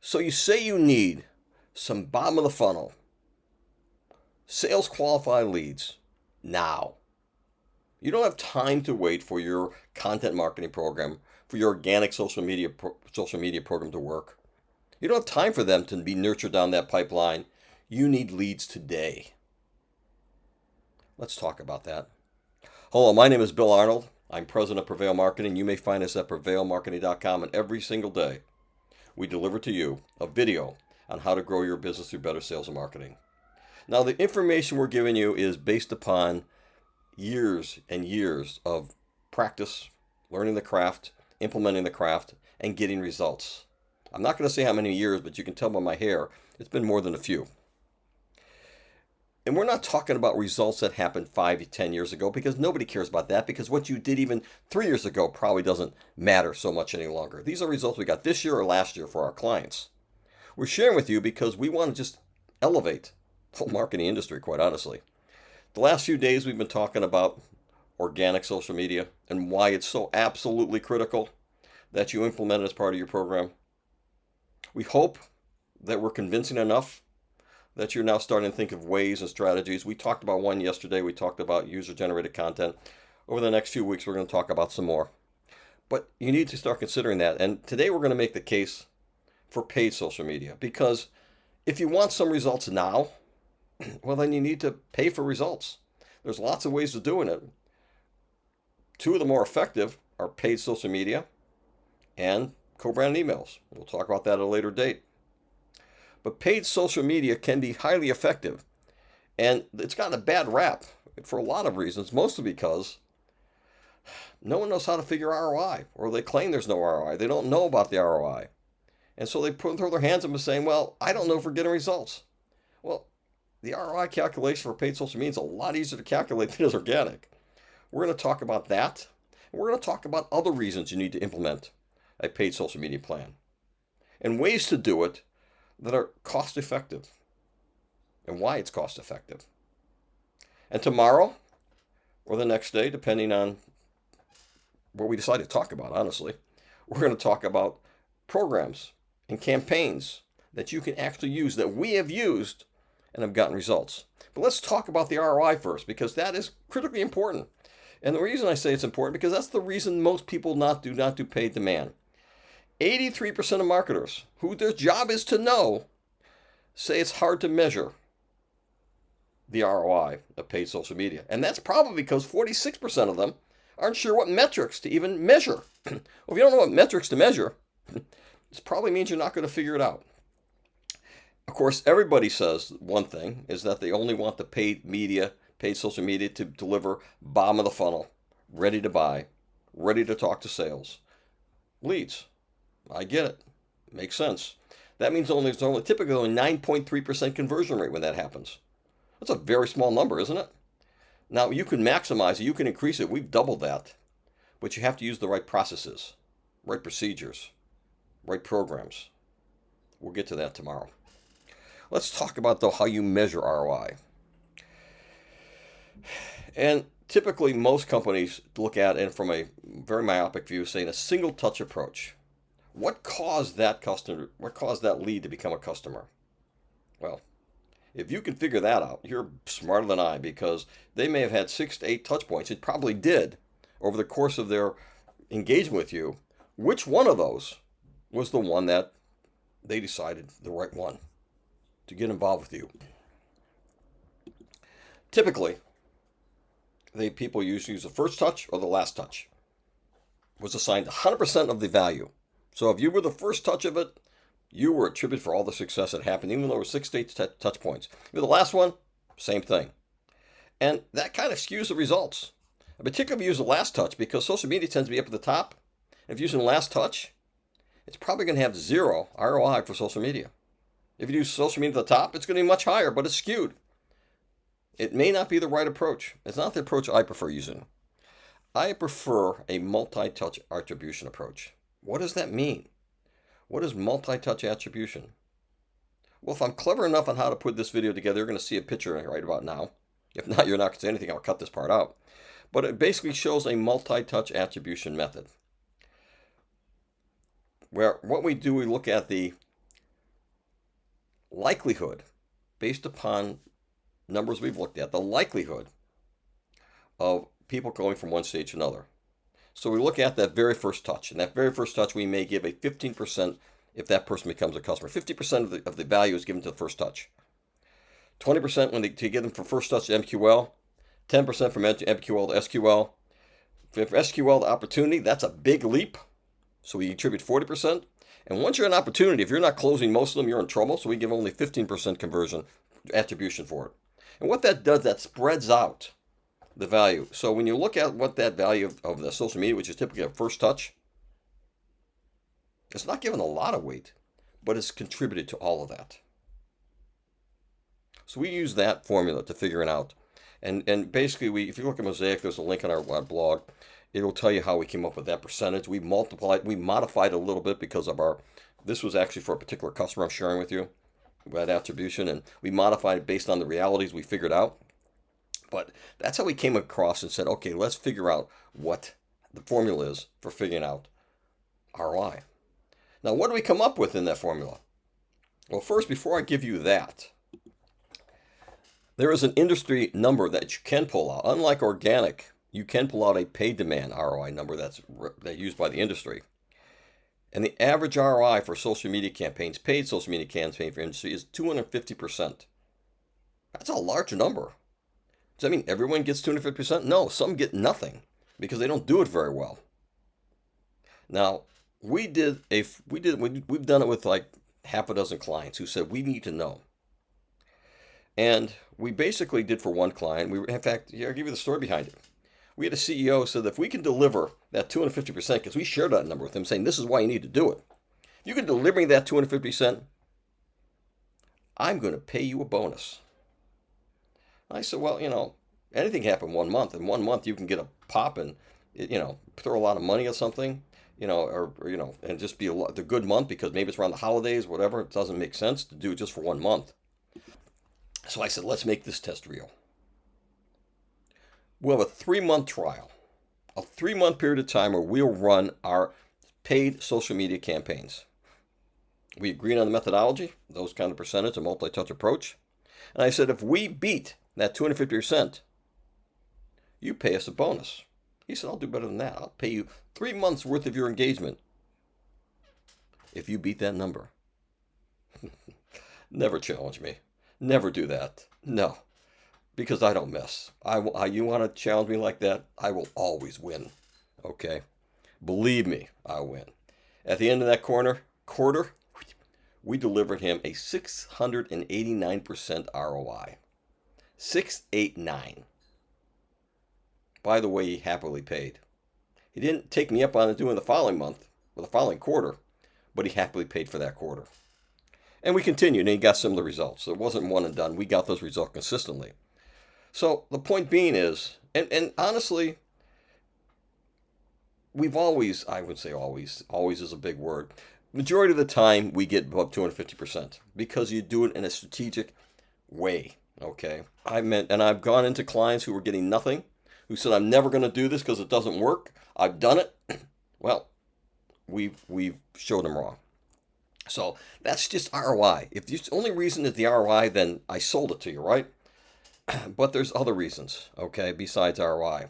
So you say you need some bottom of the funnel, sales qualified leads now. You don't have time to wait for your content marketing program, for your organic social media program to work. You don't have time for them to be nurtured down that pipeline. You need leads today. Let's talk about that. Hello, my name is Bill Arnold. I'm president of Prevail Marketing. You may find us at prevailmarketing.com, and every single day we deliver to you a video on how to grow your business through better sales and marketing. Now, the information we're giving you is based upon years and years of practice, learning the craft, implementing the craft, and getting results. I'm not going to say how many years, but you can tell by my hair, it's been more than a few. And we're not talking about results that happened 5 to 10 years ago, because nobody cares about that, because what you did even 3 years ago probably doesn't matter so much any longer. These are results we got this year or last year for our clients. We're sharing with you because we want to just elevate the whole marketing industry, quite honestly. The last few days we've been talking about organic social media and why it's so absolutely critical that you implement it as part of your program. We hope that we're convincing enough that you're now starting to think of ways and strategies. We talked about one yesterday. We talked about user-generated content. Over the next few weeks, we're going to talk about some more. But you need to start considering that. And today we're going to make the case for paid social media, because if you want some results now, well, then you need to pay for results. There's lots of ways of doing it. Two of the more effective are paid social media and co-branded emails. We'll talk about that at a later date. But paid social media can be highly effective. And it's gotten a bad rap for a lot of reasons, mostly because no one knows how to figure ROI, or they claim there's no ROI. They don't know about the ROI. And so they throw their hands up and saying, well, I don't know if we're getting results. Well, the ROI calculation for paid social media is a lot easier to calculate than is organic. We're going to talk about that. And we're going to talk about other reasons you need to implement a paid social media plan and ways to do it that are cost effective and why it's cost effective. And tomorrow or the next day, depending on what we decide to talk about, honestly, we're going to talk about programs and campaigns that you can actually use, that we have used and have gotten results. But let's talk about the ROI first, because that is critically important. And the reason I say it's important, because that's the reason most people do not do paid demand. 83% of marketers, who their job is to know, say it's hard to measure the ROI of paid social media. And that's probably because 46% of them aren't sure what metrics to even measure. Well, if you don't know what metrics to measure, it probably means you're not going to figure it out. Of course, everybody says one thing is that they only want the paid social media to deliver bottom of the funnel, ready to buy, ready to talk to sales, leads. I get it. Makes sense. That means there's only typically only 9.3% conversion rate when that happens. That's a very small number, isn't it? Now, you can maximize it, you can increase it. We've doubled that. But you have to use the right processes, right procedures, right programs. We'll get to that tomorrow. Let's talk about, though, how you measure ROI. And typically, most companies look at it from a very myopic view, saying a single touch approach. What caused that lead to become a customer? Well, if you can figure that out, you're smarter than I, because they may have had 6 to 8 touch points. It probably did over the course of their engagement with you. Which one of those was the one that they decided the right one to get involved with you? Typically, people usually use the first touch or the last touch. Was assigned 100% of the value. So if you were the first touch of it, you were attributed for all the success that happened, even though there were 6 to 8 touch points. If you're the last one, same thing. And that kind of skews the results. In particular, if you use the last touch, because social media tends to be up at the top. If you're using the last touch, it's probably going to have 0 ROI for social media. If you do social media at the top, it's going to be much higher, but it's skewed. It may not be the right approach. It's not the approach I prefer using. I prefer a multi-touch attribution approach. What does that mean? What is multi-touch attribution? Well, if I'm clever enough on how to put this video together, you're going to see a picture right about now. If not, you're not going to see anything. I'll cut this part out. But it basically shows a multi-touch attribution method, where what we do, we look at the likelihood, based upon numbers we've looked at, the likelihood of people going from one stage to another. So we look at that very first touch, and that very first touch we may give a 15% if that person becomes a customer. 50% of the value is given to the first touch. 20% to get them from first touch to MQL, 10% from MQL to SQL. For SQL to opportunity, that's a big leap. So we attribute 40%. And once you're an opportunity, if you're not closing most of them, you're in trouble. So we give only 15% conversion attribution for it. And what that does, that spreads out the value. So when you look at what that value of the social media, which is typically a first touch, it's not given a lot of weight, but it's contributed to all of that. So we use that formula to figure it out. And basically, if you look at Mosaic, there's a link on our blog. It'll tell you how we came up with that percentage. We modified a little bit because of this was actually for a particular customer I'm sharing with you, that attribution, and we modified it based on the realities we figured out. But that's how we came across and said, okay, let's figure out what the formula is for figuring out ROI. Now, what do we come up with in that formula? Well, first, before I give you that, there is an industry number that you can pull out. Unlike organic, you can pull out a paid demand ROI number that's used by the industry. And the average ROI for social media campaigns, paid social media campaign for industry, is 250%. That's a large number. Does that mean everyone gets 250%? No, some get nothing because they don't do it very well. Now, we've done it with like half a dozen clients who said we need to know. And we basically did for one client. In fact, I'll give you the story behind it. We had a CEO who said that if we can deliver that 250%, because we shared that number with him, saying this is why you need to do it. If you can deliver me that 250%, I'm going to pay you a bonus. I said, well, anything happen 1 month. In 1 month, you can get a pop and, throw a lot of money at something, and just be the good month because maybe it's around the holidays, whatever. It doesn't make sense to do it just for 1 month. So I said, let's make this test real. We'll have a 3-month trial, a 3-month period of time where we'll run our paid social media campaigns. We agreed on the methodology, those kind of percentage, a multi-touch approach. And I said, if we beat that 250%, you pay us a bonus. He said, I'll do better than that. I'll pay you 3 months worth of your engagement if you beat that number. Never challenge me. Never do that. No, because I don't miss. You want to challenge me like that? I will always win. Okay? Believe me, I'll win. At the end of that quarter, we delivered him a 689% ROI. 689. By the way, he happily paid. He didn't take me up on it doing the following month or the following quarter, but he happily paid for that quarter. And we continued, and he got similar results. So it wasn't one and done. We got those results consistently. So the point being is, and honestly, we've always, I would say always is a big word. Majority of the time, we get above 250% because you do it in a strategic way, okay? I've gone into clients who were getting nothing, who said, I'm never going to do this because it doesn't work. I've done it. Well, we've showed them wrong. So that's just ROI. If the only reason is the ROI, then I sold it to you, right? But there's other reasons, okay, besides ROI.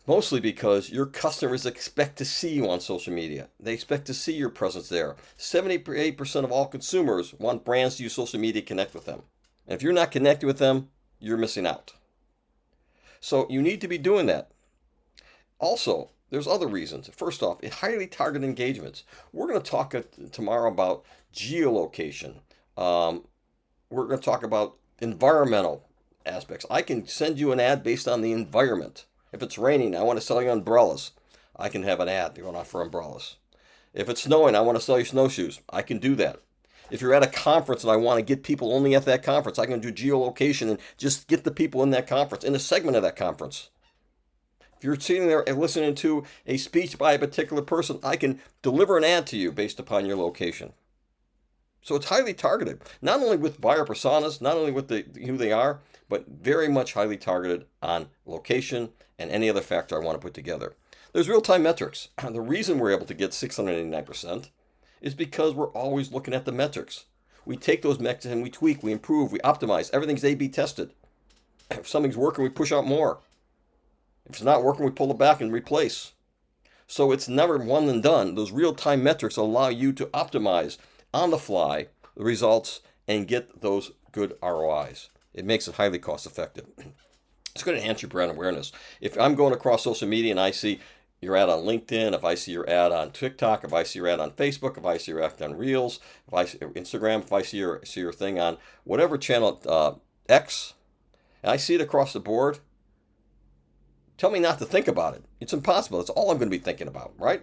Mostly because your customers expect to see you on social media. They expect to see your presence there. 78% of all consumers want brands to use social media to connect with them. And if you're not connected with them, you're missing out. So you need to be doing that. Also, there's other reasons. First off, highly targeted engagements. We're going to talk tomorrow about geolocation. We're going to talk about environmental aspects. I can send you an ad based on the environment. If it's raining, I want to sell you umbrellas. I can have an ad going on for umbrellas. If it's snowing, I want to sell you snowshoes. I can do that. If you're at a conference and I want to get people only at that conference, I can do geolocation and just get the people in that conference, in a segment of that conference. If you're sitting there and listening to a speech by a particular person, I can deliver an ad to you based upon your location. So it's highly targeted, not only with buyer personas, not only with who they are, but very much highly targeted on location and any other factor I want to put together. There's real-time metrics. The reason we're able to get 689% is because we're always looking at the metrics. We take those metrics and we tweak, we improve, we optimize. Everything's A/B tested. If something's working, we push out more. If it's not working, we pull it back and replace. So it's never one and done. Those real-time metrics allow you to optimize on the fly the results and get those good ROIs. It makes it highly cost effective. It's going to enhance your brand awareness. If I'm going across social media and I see your ad on LinkedIn, if I see your ad on TikTok, if I see your ad on Facebook, if I see your ad on Reels, if I see Instagram, if I see your thing on whatever channel, X, and I see it across the board, tell me not to think about it. It's impossible. That's all I'm going to be thinking about, right?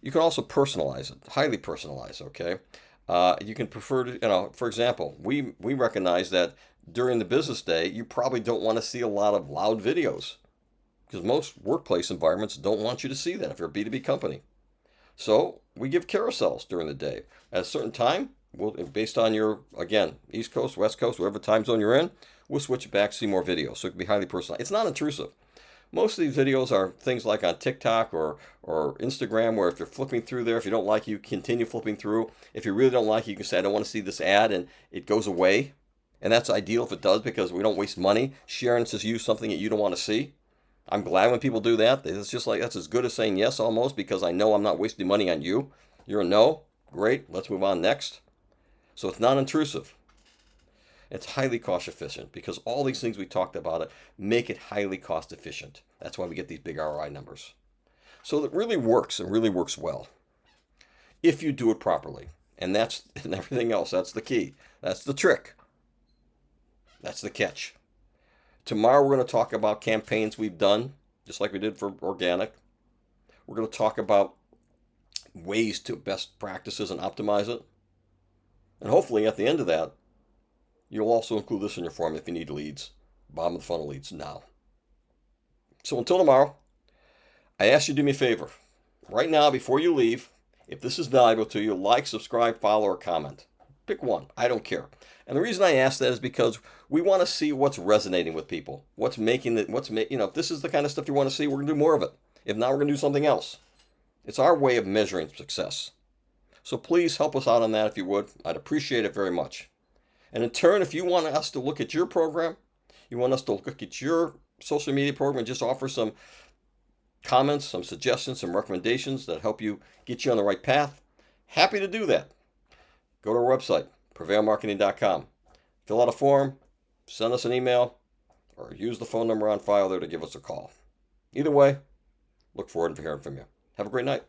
You can also personalize it, highly personalize, okay? You can prefer to, for example, we recognize that during the business day, you probably don't want to see a lot of loud videos because most workplace environments don't want you to see that if you're a B2B company. So we give carousels during the day. At a certain time, based on your, again, East Coast, West Coast, whatever time zone you're in, we'll switch it back to see more videos. So it can be highly personalized. It's not intrusive. Most of these videos are things like on TikTok or Instagram, where if you're flipping through there, if you don't like it, you continue flipping through. If you really don't like it, you can say, I don't want to see this ad, and it goes away. And that's ideal if it does, because we don't waste money sharing to you something that you don't want to see. I'm glad when people do that. It's just like, that's as good as saying yes almost, because I know I'm not wasting money on you. You're a no. Great. Let's move on next. So it's non-intrusive. It's highly cost efficient because all these things we talked about it make it highly cost efficient. That's why we get these big ROI numbers. So it really works and really works well if you do it properly. And everything else. That's the key. That's the trick. That's the catch. Tomorrow we're going to talk about campaigns we've done, just like we did for organic. We're going to talk about ways to best practices and optimize it. And hopefully at the end of that, you'll also include this in your form if you need leads, bottom of the funnel leads now. So until tomorrow, I ask you to do me a favor. Right now, before you leave, if this is valuable to you, like, subscribe, follow, or comment. Pick one. I don't care. And the reason I ask that is because we want to see what's resonating with people. What's making it, if this is the kind of stuff you want to see, we're going to do more of it. If not, we're going to do something else. It's our way of measuring success. So please help us out on that if you would. I'd appreciate it very much. And in turn, if you want us to look at your program, you want us to look at your social media program and just offer some comments, some suggestions, some recommendations that help you get you on the right path, happy to do that. Go to our website, prevailmarketing.com. Fill out a form, send us an email, or use the phone number on file there to give us a call. Either way, look forward to hearing from you. Have a great night.